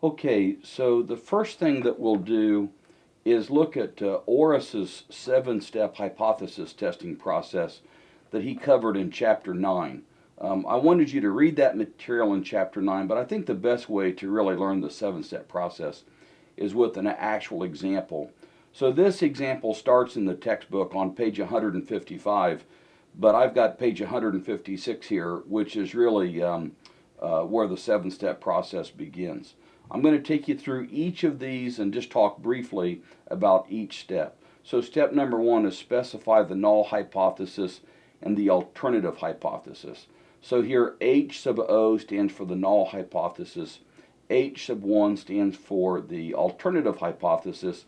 Okay, so the first thing that we'll do is look at Orris's seven-step hypothesis testing process that he covered in Chapter 9. I wanted you to read that material in Chapter 9, but I think the best way to really learn the seven-step process is with an actual example. So this example starts in the textbook on page 155, but I've got page 156 here, which is really where the seven-step process begins. I'm going to take you through each of these and just talk briefly about each step. So step number one is specify the null hypothesis and the alternative hypothesis. So here H sub O stands for the null hypothesis, H sub 1 stands for the alternative hypothesis,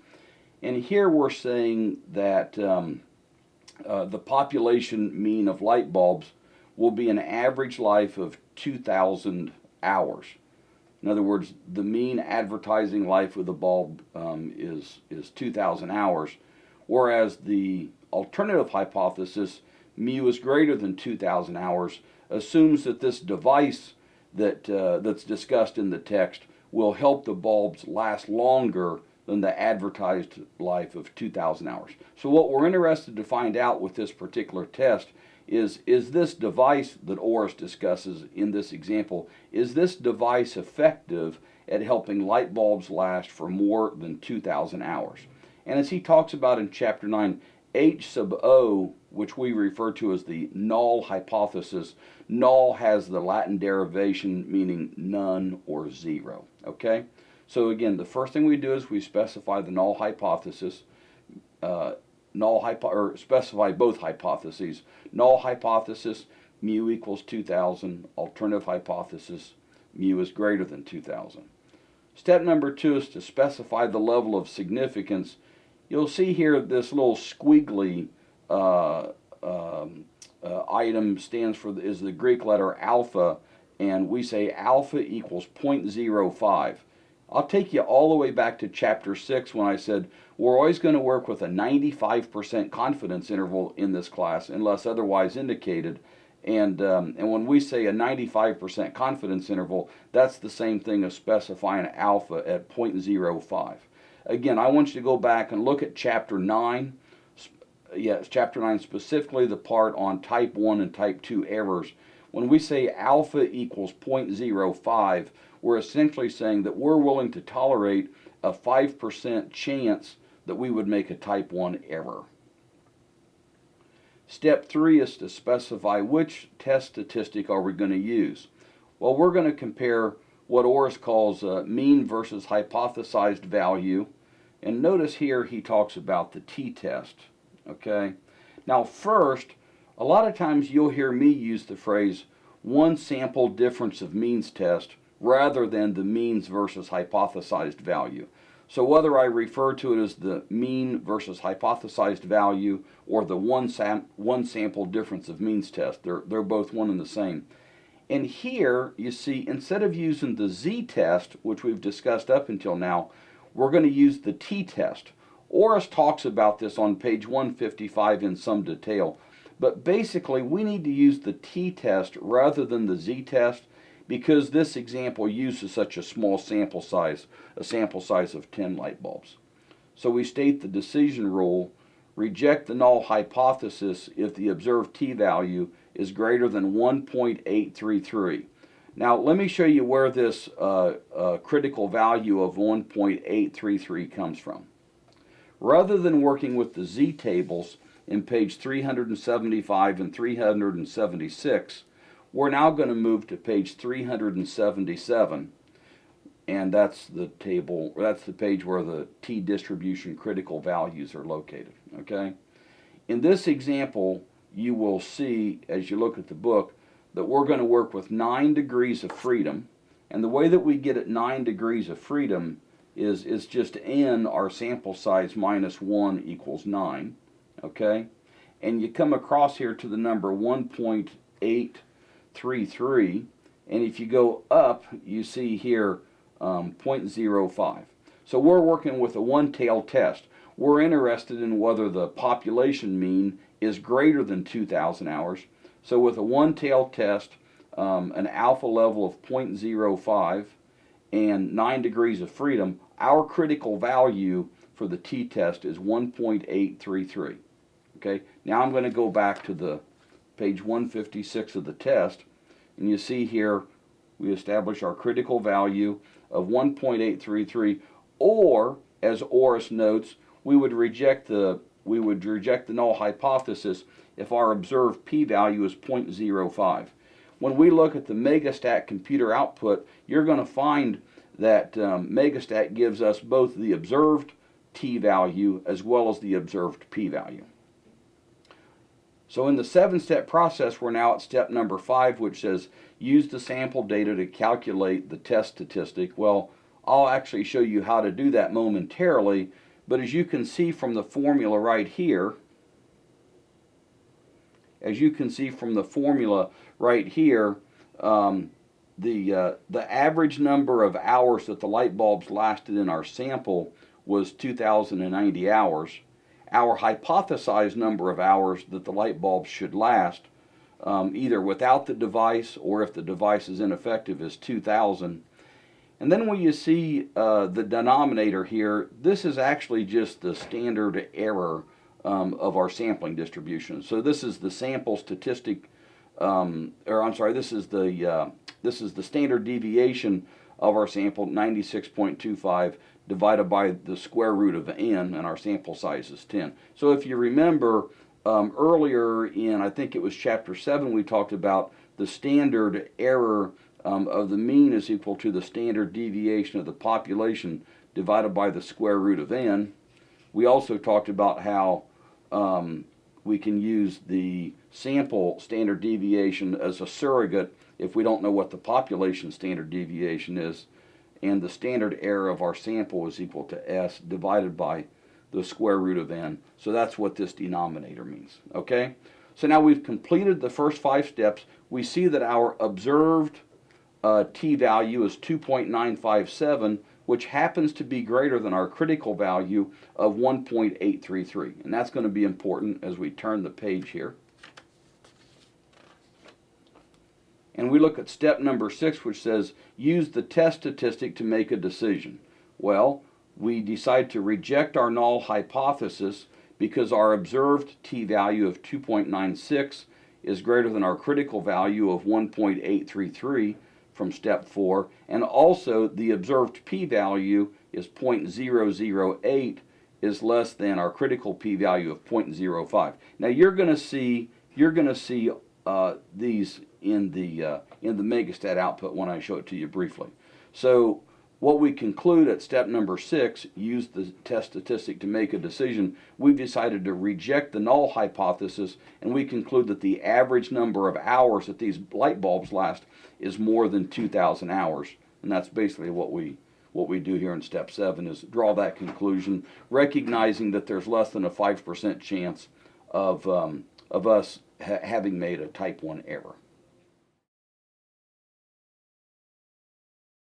and here we're saying that the population mean of light bulbs will be an average life of 2,000 hours. In other words, the mean advertising life of the bulb is 2,000 hours, whereas the alternative hypothesis, mu is greater than 2,000 hours, assumes that this device that's discussed in the text will help the bulbs last longer than the advertised life of 2,000 hours. So what we're interested to find out with this particular test is this device that Orris discusses in this example, is this device effective at helping light bulbs last for more than 2,000 hours? And as he talks about in Chapter 9, H sub O, which we refer to as the null hypothesis, null has the Latin derivation meaning none or zero, okay? So again, the first thing we do is we specify the null hypothesis, or specify both hypotheses. Null hypothesis, mu equals 2,000. Alternative hypothesis, mu is greater than 2,000. Step number two is to specify the level of significance. You'll see here this little squiggly item stands for is the Greek letter alpha, and we say alpha equals 0.05. I'll take you all the way back to Chapter 6 when I said we're always going to work with a 95% confidence interval in this class unless otherwise indicated. And when we say a 95% confidence interval, that's the same thing as specifying alpha at 0.05. Again, I want you to go back and look at Chapter 9. Yes, Chapter 9, specifically the part on type 1 and type 2 errors. When we say alpha equals 0.05, we're essentially saying that we're willing to tolerate a 5% chance that we would make a type 1 error. Step 3 is to specify which test statistic are we going to use. Well, we're going to compare what Orris calls mean versus hypothesized value. And notice here he talks about the t-test. Okay? Now first, a lot of times you'll hear me use the phrase one sample difference of means test rather than the means versus hypothesized value. So whether I refer to it as the mean versus hypothesized value or the one sample difference of means test, they're both one and the same. And here you see, instead of using the z-test, which we've discussed up until now, we're going to use the t-test. Orris talks about this on page 155 in some detail, but basically we need to use the t-test rather than the z-test because this example uses such a small sample size, a sample size of 10 light bulbs. So we state the decision rule, reject the null hypothesis if the observed t-value is greater than 1.833. Now let me show you where this critical value of 1.833 comes from. Rather than working with the z-tables in page 375 and 376, we're now going to move to page 377, and that's the table, that's the page where the t-distribution critical values are located, okay? In this example, you will see, as you look at the book, that we're going to work with 9 degrees of freedom, and the way that we get at 9 degrees of freedom is just n, our sample size, minus 1 equals 9, okay? And you come across here to the number 1.833, and if you go up, you see here 0.05. So we're working with a one-tailed test. We're interested in whether the population mean is greater than 2,000 hours. So with a one-tailed test, an alpha level of 0.05, and 9 degrees of freedom, our critical value for the t-test is 1.833. Okay, now I'm going to go back to the page 156 of the test, and you see here we establish our critical value of 1.833, or as Orris notes, we would reject the null hypothesis if our observed p-value is 0.05. When we look at the Megastat computer output, you're going to find that Megastat gives us both the observed t-value as well as the observed p-value. So in the 7-step process, we're now at step number 5, which says use the sample data to calculate the test statistic. Well, I'll actually show you how to do that momentarily, but as you can see from the formula right here, the average number of hours that the light bulbs lasted in our sample was 2,090 hours. Our hypothesized number of hours that the light bulbs should last, either without the device or if the device is ineffective, is 2,000. And then when you see the denominator here, this is actually just the standard error of our sampling distribution. So this is the sample statistic, this is the standard deviation of our sample, 96.25, divided by the square root of n, and our sample size is 10. So if you remember, earlier in, I think it was chapter 7, we talked about the standard error of the mean is equal to the standard deviation of the population divided by the square root of n. We also talked about how we can use the sample standard deviation as a surrogate if we don't know what the population standard deviation is, and the standard error of our sample is equal to S divided by the square root of n. So that's what this denominator means, okay? So now we've completed the first 5 steps. We see that our observed t-value is 2.957, which happens to be greater than our critical value of 1.833. And that's going to be important as we turn the page here. And we look at step number 6, which says use the test statistic to make a decision. Well, we decide to reject our null hypothesis because our observed t-value of 2.96 is greater than our critical value of 1.833 from step 4, and also the observed p-value is 0.008 is less than our critical p-value of 0.05. Now you're going to see these in the Megastat output when I show it to you briefly. So what we conclude at step number 6, use the test statistic to make a decision, we've decided to reject the null hypothesis, and we conclude that the average number of hours that these light bulbs last is more than 2,000 hours. And that's basically what we do here in step 7, is draw that conclusion, recognizing that there's less than a 5% chance of us having made a type 1 error.